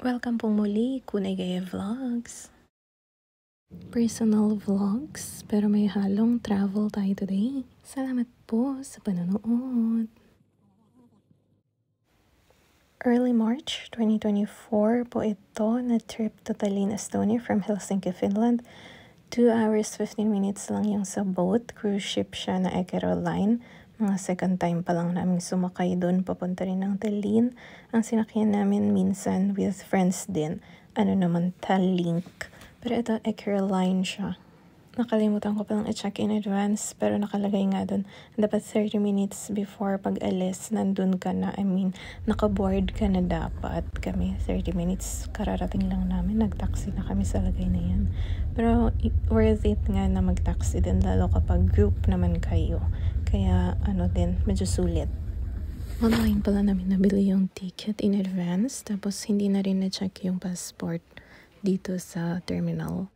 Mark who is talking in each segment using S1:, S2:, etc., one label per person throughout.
S1: Welcome pong muli, Kunay Gaya Vlogs. Personal vlogs, pero may halong travel tayo today. Salamat po sa panonood. Early March 2024 po ito na trip to Tallinn, Estonia from Helsinki, Finland. 2 hours 15 minutes lang yung sa boat. Cruise ship siya na Eckerö Line. Mga second time pa lang namin sumakay doon papunta rin ng Tallinn. Ang sinakyan namin minsan with friends din. Ano naman, Tallink. Pero ito, Eckerö Line siya. Nakalimutan ko palang i-check in advance, pero nakalagay nga doon. Dapat 30 minutes before pag-alis, nandun ka na. I mean, nakaboard ka na dapat. Kami, 30 minutes, kararating lang namin. Nag-taxi na kami sa lagay na yan. Pero worth it nga na mag-taxi din, lalo kapag group naman kayo. Kaya, medyo sulit. Online pala namin nabili yung ticket in advance, tapos hindi na rin na-check yung passport dito sa terminal.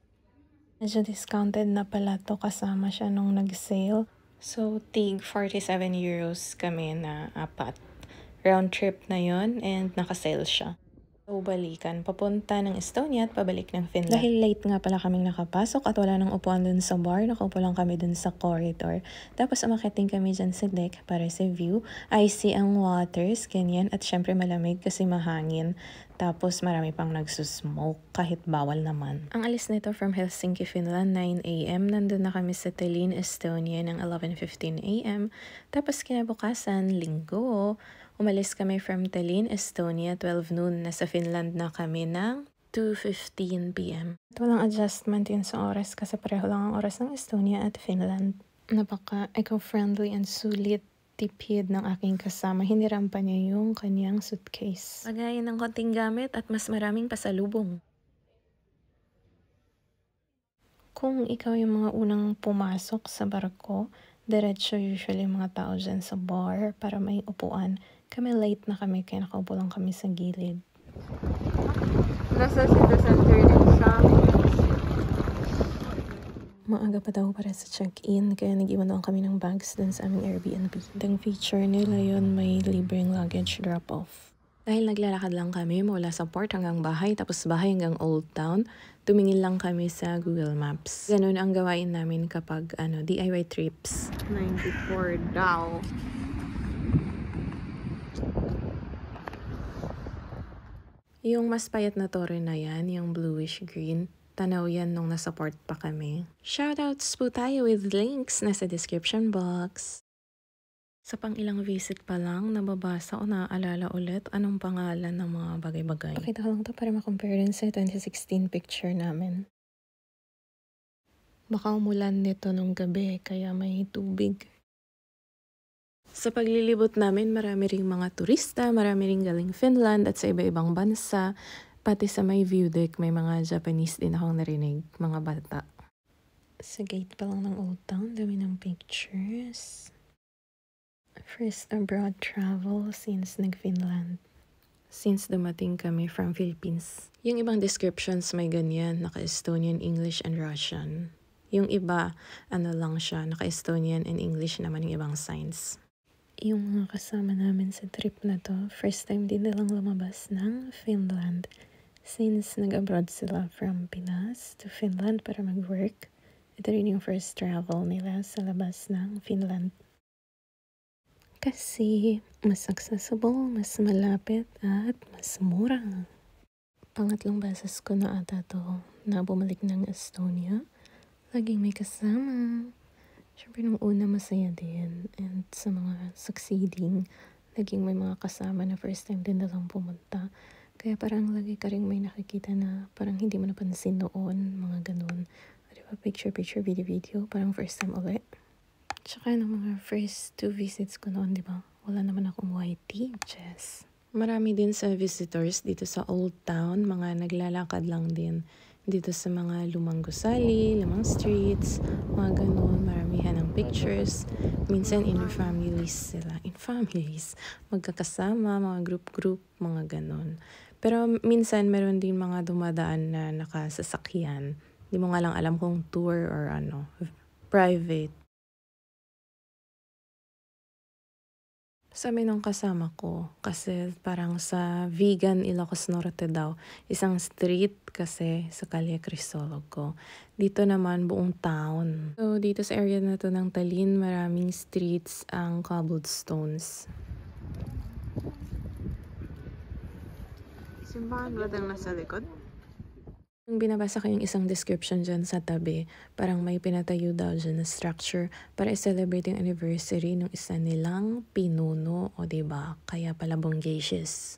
S1: Medyo discounted na pala to, kasama siya nung nag-sale. So, tig 47 euros kami na 4. Round trip na yon and naka-sale siya. So, balikan. Papunta ng Estonia at pabalik ng Finland. Dahil late nga pala kaming nakapasok at wala nang upuan dun sa bar, nakaupo lang kami dun sa corridor. Tapos umakiting kami dyan sa deck para sa view. Icy ang waters, ganyan. At syempre malamig kasi mahangin. Tapos marami pang nagsusmoke kahit bawal naman. Ang alis nito from Helsinki, Finland, 9 AM. Nandun na kami sa Tallinn, Estonia ng 11:15 AM. Tapos kinabukasan, linggo, umalis kami from Tallinn, Estonia, 12 noon. Nasa Finland na kami ng 2:15 PM. Walang adjustment yun sa oras kasi pareho lang ang oras ng Estonia at Finland. Napaka eco-friendly and sulit. Tipid ng aking kasama. Hiniram pa niya yung kanyang suitcase. Lagayin ng konting gamit at mas maraming pasalubong. Kung ikaw yung mga unang pumasok sa barko, diretso usually yung mga tao dyan sa bar para may upuan. Kami late na kami kaya nakaupo lang kami sa gilid.
S2: Nasa city center din siya.
S1: Maaga pa daw para sa check-in, kaya nag-iwan lang kami ng bags dun sa aming Airbnb. Ang feature nila yon, may libreng luggage drop-off. Dahil naglalakad lang kami mula sa port hanggang bahay, tapos bahay hanggang Old Town, tumingin lang kami sa Google Maps. Ganun ang gawain namin kapag DIY trips.
S2: 94 daw.
S1: Yung mas payat na torre na yan, yung bluish green, tanaw yan nung nasa port pa kami. Shoutouts po tayo with links nasa description box. Sa pang ilang visit pa lang, nababasa o naaalala ulit anong pangalan ng mga bagay-bagay. Pakita ko lang to para makompare din sa 2016 picture namin. Baka umulan nito nung gabi kaya may tubig. Sa paglilibot namin, marami ring mga turista, marami ring galing Finland at sa iba-ibang bansa. Pati sa may view deck, may mga Japanese din akong narinig, mga bata. Sa gate pa lang ng Old Town, dami ng pictures. First abroad travel since nag-Finland. Since dumating kami from Philippines. Yung ibang descriptions may ganyan, naka-Estonian, English, and Russian. Yung iba, lang siya, naka-Estonian and English naman yung ibang signs. Yung mga kasama namin sa trip na to, first time din nilang lumabas ng Finland. Since nag-abroad sila from Pinas to Finland para mag-work, ito rin yung first travel nila sa labas ng Finland. Kasi mas accessible, mas malapit, at mas mura. Pangatlong beses ko na ata to na bumalik ng Estonia. Laging may kasama. Siyempre nung una masaya din. And sa mga succeeding, laging may mga kasama na first time din nilang pumunta. Kaya parang lagi ka rin may nakikita na parang hindi mo napansin noon, mga ganun. Diba, picture, video, parang first time ulit. Tsaka ng mga first 2 visits ko noon, diba, wala naman akong YT, Jess. Marami din sa visitors dito sa Old Town, mga naglalakad lang din. Dito sa mga lumang gusali, lumang streets, mga ganun, maramihan ng pictures. Minsan in families sila. In families, magkakasama, mga group, mga ganun. Pero minsan meron din mga dumadaan na nakasasakyan. Hindi mo nga lang alam kung tour or private. Sabi nung kasama ko, kasi parang sa Vegan Ilocos Norte daw, isang street kasi sa Calle Crisolog. Dito naman buong town. So dito sa area na to ng Taline, maraming streets ang cobblestones. Simbahan ba lang nasa likod? Nung binabasa ko yung isang description dyan sa tabi, parang may pinatayo daw dyan na structure para i-celebrate yung anniversary ng isa nilang pinuno, o diba? Kaya pala bonggacious.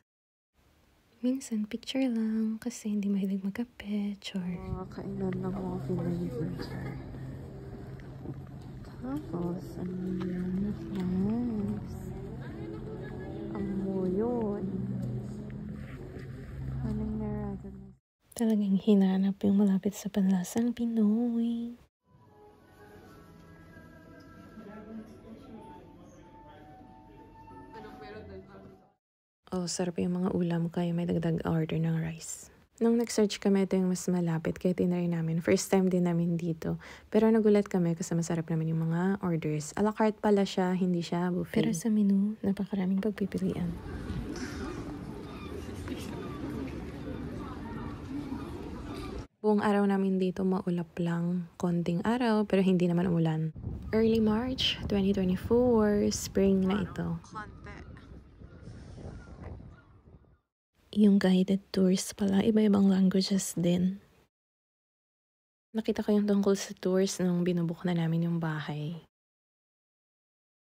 S1: Minsan picture lang kasi hindi mahilig magkape, char. Kainan lang mga flavor, char. Tapos, ano yan? Nice. Amo yun. Anong naratan? Talagang hinanap yung malapit sa panlasang Pinoy. Oh, sarap yung mga ulam kaya may dagdag order ng rice. Nung nag-search kami, ito yung mas malapit kaya tinry namin. First time din namin dito. Pero nagulat kami kasi masarap naman yung mga orders. A la carte pala siya, hindi siya buffet. Pero sa menu, napakaraming pagpipilian. Buong araw namin dito maulap lang. Konting araw pero hindi naman umulan. Early March 2024, spring na ito. Yung guided tours pala, iba-ibang languages din. Nakita ko yung tungkol sa tours nung binubook na namin yung bahay.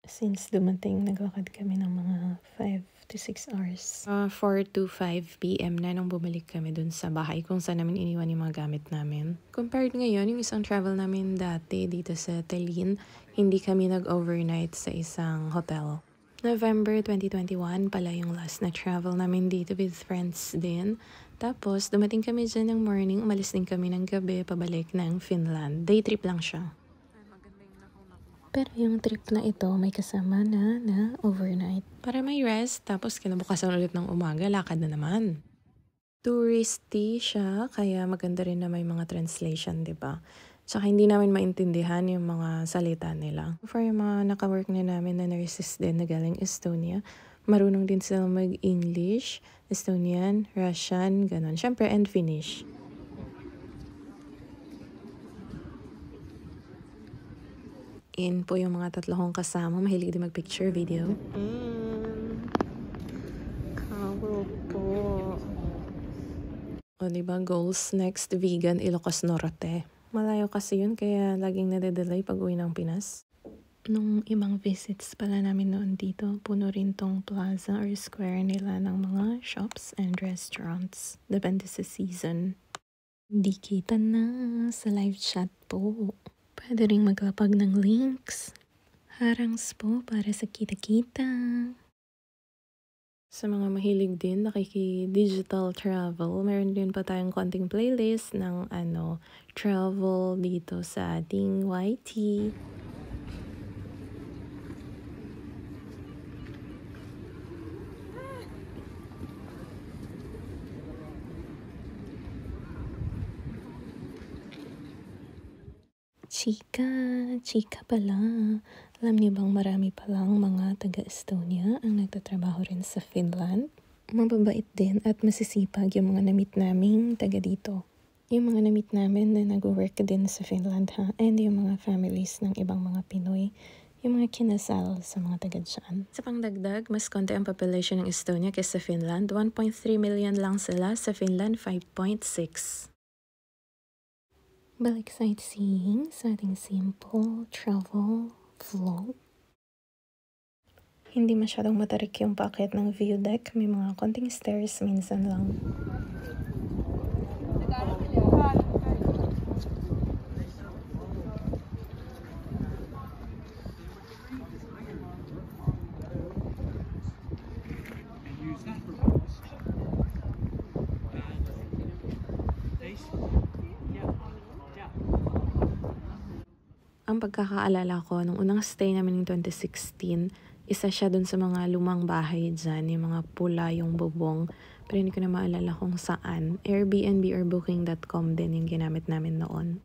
S1: Since dumating, naglakad kami ng mga 5 to 6 hours. 4 to 5 p.m. na nung bumalik kami dun sa bahay kung saan namin iniwan yung mga gamit namin. Compared ngayon, yung isang travel namin dati dito sa Taline, hindi kami nag-overnight sa isang hotel. November 2021 pala yung last na travel namin dito with friends din. Tapos, dumating kami dyan ng morning, umalis din kami ng gabi, pabalik ng Finland. Day trip lang siya. Pero yung trip na ito may kasama na overnight. Para may rest, tapos kinabukasan ulit ng umaga, lakad na naman. Touristy siya, kaya maganda rin na may mga translation, diba? Tsaka hindi namin maintindihan yung mga salita nila. For yung mga naka-work na namin na nurses din na galing Estonia, marunong din sila mag-English, Estonian, Russian, ganon. Syempre, and Finnish. In po yung mga tatlo kong kasama. Mahilig din mag-picture video. Kawo po. O diba, goals next, Vegan Ilocos Norte. Malayo kasi yun, kaya laging nade-delay pag uwi ng Pinas. Nung ibang visits pala namin noon dito, puno rin tong plaza or square nila ng mga shops and restaurants. Depende sa season. Di kita na sa live chat po. Pwede rin maglapag ng links. Harangs po para sa kita-kita. Sa mga mahilig din, nakiki-digital travel, meron din pa tayong konting playlist ng travel dito sa ating YT. Chika pala. Alam niyo bang marami palang mga taga-Estonia ang nagtatrabaho rin sa Finland? Mababait din at masisipag yung mga na-meet naming taga dito. Yung mga na-meet namin na nag-work din sa Finland and yung mga families ng ibang mga Pinoy, yung mga kinasal sa mga taga dyan. Sa pangdagdag, mas konti ang population ng Estonia kaysa Finland. 1.3 million lang sila, sa Finland 5.6. Balik sightseeing sa ating simple travel vlog. Hindi masyadong matarik yung paakyat ng view deck. May mga konting stairs minsan lang. Ang pagkakaalala ko, nung unang stay namin ng 2016, isa siya dun sa mga lumang bahay dyan, yung mga pula, yung bubong. Pero hindi ko na maalala kung saan. Airbnb or booking.com din yung ginamit namin noon.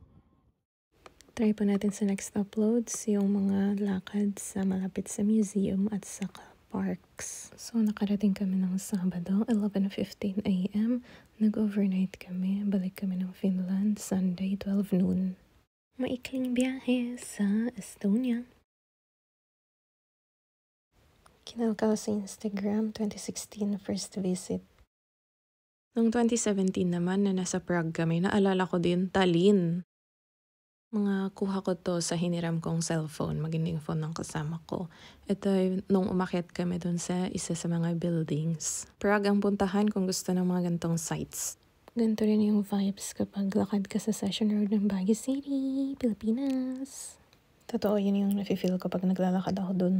S1: Try po natin sa next uploads yung mga lakad sa malapit sa museum at sa parks. So nakarating kami ng Sabado, 11:15 AM. Nag-overnight kami. Balik kami ng Finland, Sunday, 12 noon. Maikling biyahe sa Estonia. Kinalkal sa Instagram, 2016 first visit. Noong 2017 naman na nasa Prague kami, naalala ko din Tallinn. Mga kuha ko to sa hiniram kong cellphone, magandang phone ng kasama ko. Ito ay nung umakyat kami dun sa isa sa mga buildings. Prague ang puntahan kung gusto ng mga gantong sites. Ganito rin yung vibes kapag lakad ka sa Session Road ng Baguio City, Pilipinas. Totoo, yun yung nafe-feel ko pag naglalakad ako dun.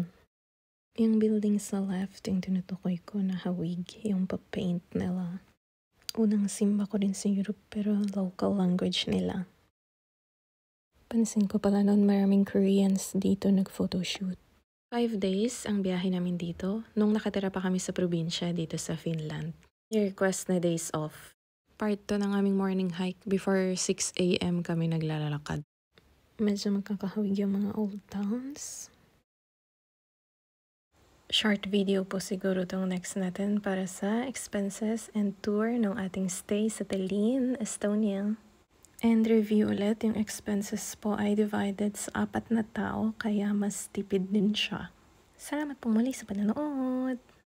S1: Yung building sa left, yung tinutukoy ko na hawig, yung pa-paint nila. Unang simba ko din sa Europe pero local language nila. Pansin ko pala noon maraming Koreans dito nag-photoshoot. 5 days ang biyahe namin dito nung nakatira pa kami sa probinsya dito sa Finland. I-request na days off. Part 2 ng aming morning hike before 6 AM kami naglalakad. Medyo magkakahawig yung mga old towns. Short video po siguro tong next natin para sa expenses and tour ng ating stay sa Tallinn, Estonia. And review ulit, yung expenses po ay divided sa 4 na tao kaya mas tipid din siya. Salamat po muli sa panonood!